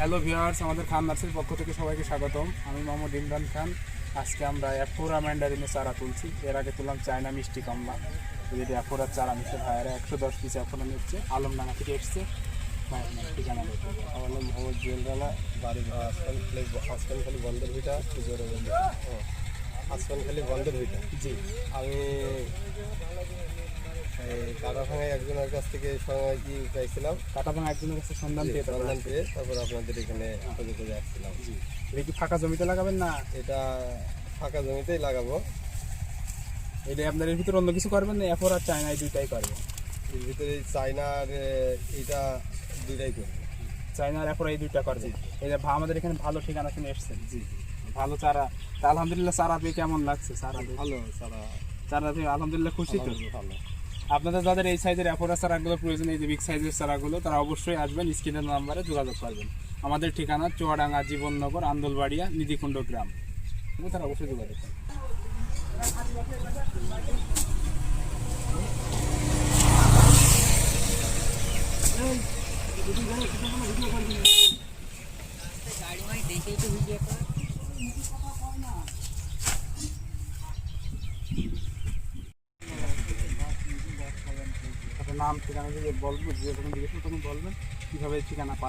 Hello viewers, আমাদের খান নার্সের পক্ষ থেকে সবাইকে স্বাগতম। আমি মোহাম্মদ ইমরান খান। আজকে আমরা অ্যাফোরা ম্যান্ডারিনের চারা তুলছি। এর আগে তুললাম চায়না মিষ্টি কমলা। যেটি অ্যাফোরার চারা নিচ্ছে ভাইয়ারা 110 পিস অ্যাফোরা নিচ্ছে। আলমডাঙ্গা থেকে এসছে। ঠিকানা দেখো। আমার নাম মোহাম্মদ জুয়েল রানা, বাড়ি হাসপানখালি বন্দর ভিটা, হাসপানখালি বন্দর ভিটা। জি, আমি কাটাভাঙায় একজনের কাছ থেকে সময় কি পাইছিলাম, কাটাভাঙা একজনের কাছে সন্ধান পেয়ে তারপর আপনাদের এখানে খুঁজে খুঁজে আসছিলাম। জি, এটা কি ফাঁকা জমিতে লাগাবেন না? এটা ফাঁকা জমিতেই লাগাবো। এটা আপনার এর ভিতরে অন্য কিছু করবেন না? অ্যাফোরা আর চায়না এই দুইটাই করবেন? এর ভিতরে চায়নার এইটা দুইটাই করবো। চায়না আর অ্যাফোরা এই দুইটা করবেন। এই যে আমাদের এখানে ভালো ঠিকানা শুনে এসছেন। জি, ভালো চারা। তা আলহামদুলিল্লাহ, চারা পেয়ে কেমন লাগছে? চারা পেয়ে ভালো চারা, চারা পেয়ে আলহামদুলিল্লাহ খুশি তো? ভালো। আপনাদের যাদের এই সাইজের অ্যাফোরা চারাগুলো প্রয়োজন, এই যে বিগ সাইজের চারাগুলো, তারা অবশ্যই আসবেন, স্ক্রিনের নাম্বারে যোগাযোগ করবেন। আমাদের ঠিকানা চুয়াডাঙ্গা, জীবননগর, আন্দোলবাড়িয়া, নিধিকুণ্ড গ্রাম। তারা অবশ্যই যোগাযোগ করবেন। নাম ঠিকানা দিয়ে বলবো, যে যখন জিজ্ঞেস তখন বলবেন কীভাবে ঠিকানা পান।